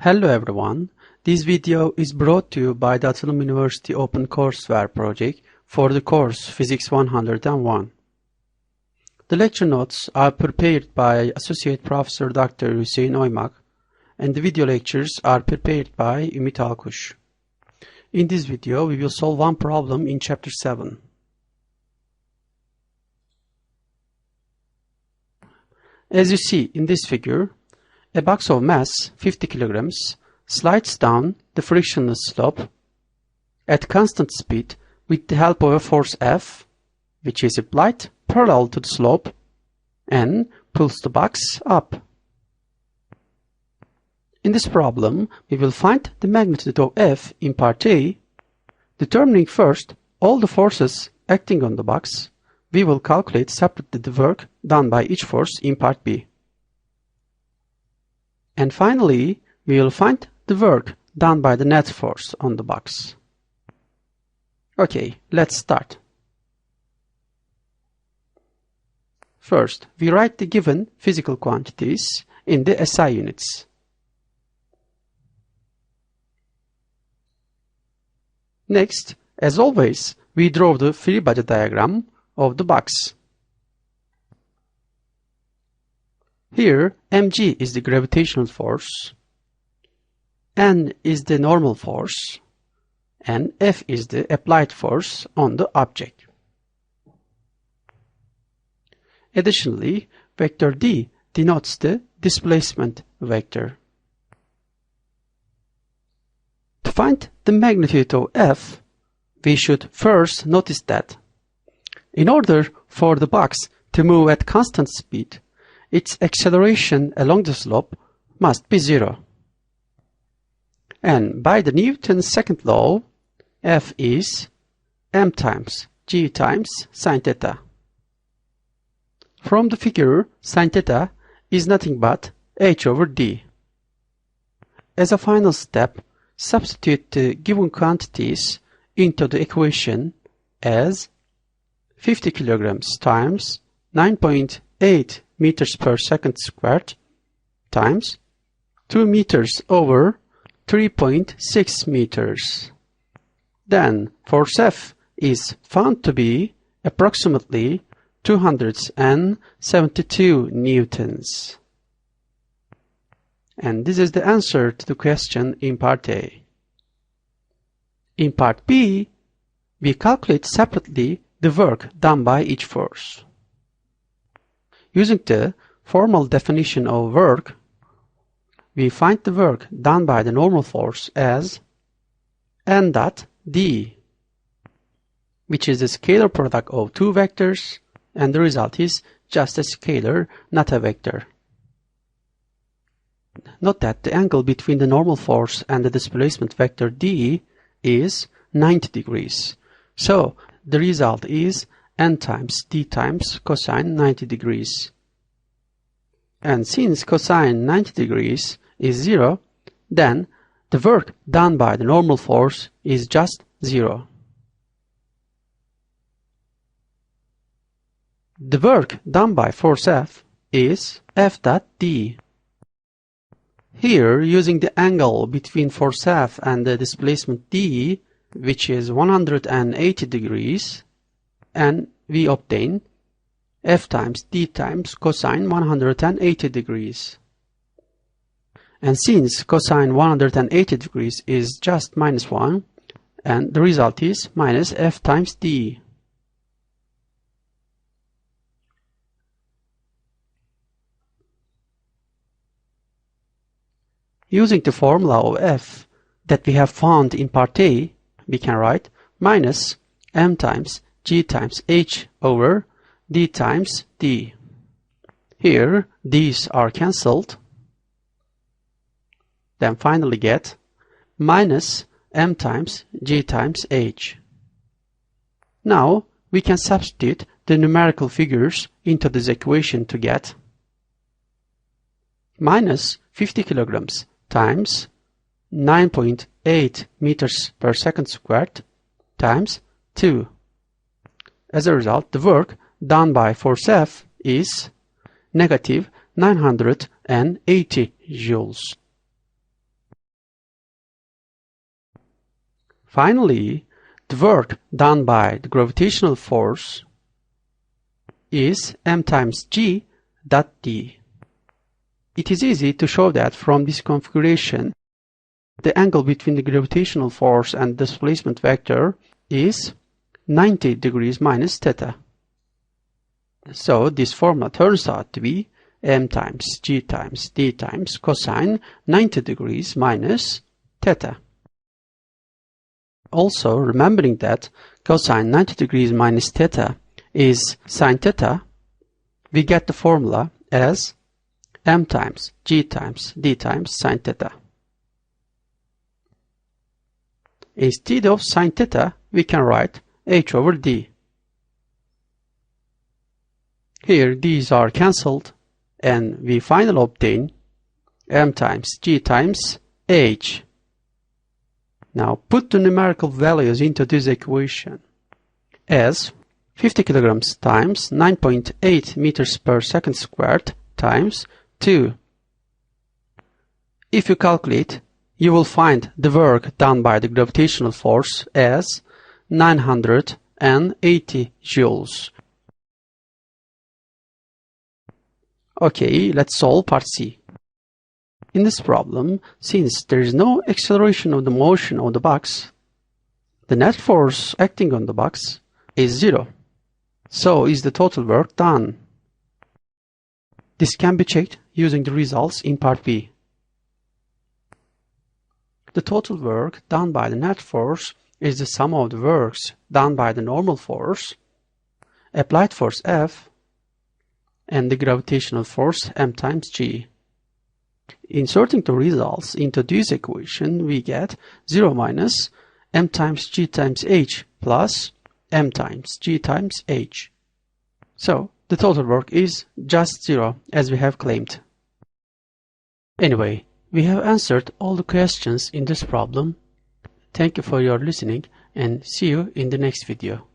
Hello everyone, this video is brought to you by the Atılım University OpenCourseWare project for the course Physics 101. The lecture notes are prepared by Associate Professor Dr. Hüseyin Oymak and the video lectures are prepared by Ümit Alkuş. In this video, we will solve one problem in Chapter 7. As you see in this figure, a box of mass 50 kilograms slides down the frictionless slope at constant speed with the help of a force F, which is applied parallel to the slope, and pulls the box up. In this problem, we will find the magnitude of F in part A. Determining first all the forces acting on the box, we will calculate separately the work done by each force in part B. And finally, we will find the work done by the net force on the box. Okay, let's start. First, we write the given physical quantities in the SI units. Next, as always, we draw the free body diagram of the box. Here, mg is the gravitational force, n is the normal force, and F is the applied force on the object. Additionally, vector d denotes the displacement vector. To find the magnitude of F, we should first notice that in order for the box to move at constant speed, its acceleration along the slope must be zero. And by the Newton's second law, F is m times g times sine theta. From the figure, sine theta is nothing but h over d. As a final step, substitute the given quantities into the equation as 50 kilograms times 9.8 meters per second squared times 2 meters over 3.6 meters. Then force F is found to be approximately 272 newtons. And this is the answer to the question in part A. In part B, we calculate separately the work done by each force. Using the formal definition of work, we find the work done by the normal force as n dot d, which is the scalar product of two vectors, and the result is just a scalar, not a vector. Note that the angle between the normal force and the displacement vector d is 90 degrees. So the result is n times d times cosine 90 degrees. And since cosine 90 degrees is 0, then the work done by the normal force is just 0. The work done by force F is F dot d. Here, using the angle between force F and the displacement d, which is 180 degrees, and we obtain F times d times cosine 180 degrees. And since cosine 180 degrees is just minus 1, and the result is minus F times d. Using the formula of F that we have found in part A, we can write minus m times g times h over d times d. Here, these are cancelled. Then finally get minus m times g times h. Now, we can substitute the numerical figures into this equation to get minus 50 kilograms times 9.8 meters per second squared times 2. As a result, the work done by force F is negative 980 joules. Finally, the work done by the gravitational force is m times g dot d. It is easy to show that from this configuration, the angle between the gravitational force and displacement vector is 90 degrees minus theta. So this formula turns out to be m times g times d times cosine 90 degrees minus theta. Also, remembering that cosine 90 degrees minus theta is sine theta, we get the formula as m times g times d times sine theta. Instead of sine theta, we can write h over d. Here these are cancelled and we finally obtain m times g times h. Now put the numerical values into this equation as 50 kilograms times 9.8 meters per second squared times 2. If you calculate, you will find the work done by the gravitational force as 980 joules. Okay, let's solve part C. In this problem, since there is no acceleration of the motion of the box, the net force acting on the box is 0. So is the total work done. This can be checked using the results in part B. The total work done by the net force is the sum of the works done by the normal force, applied force F, and the gravitational force m times g. Inserting the results into this equation, we get 0 minus m times g times h plus m times g times h. So, the total work is just 0, as we have claimed. Anyway, we have answered all the questions in this problem. Thank you for your listening and see you in the next video.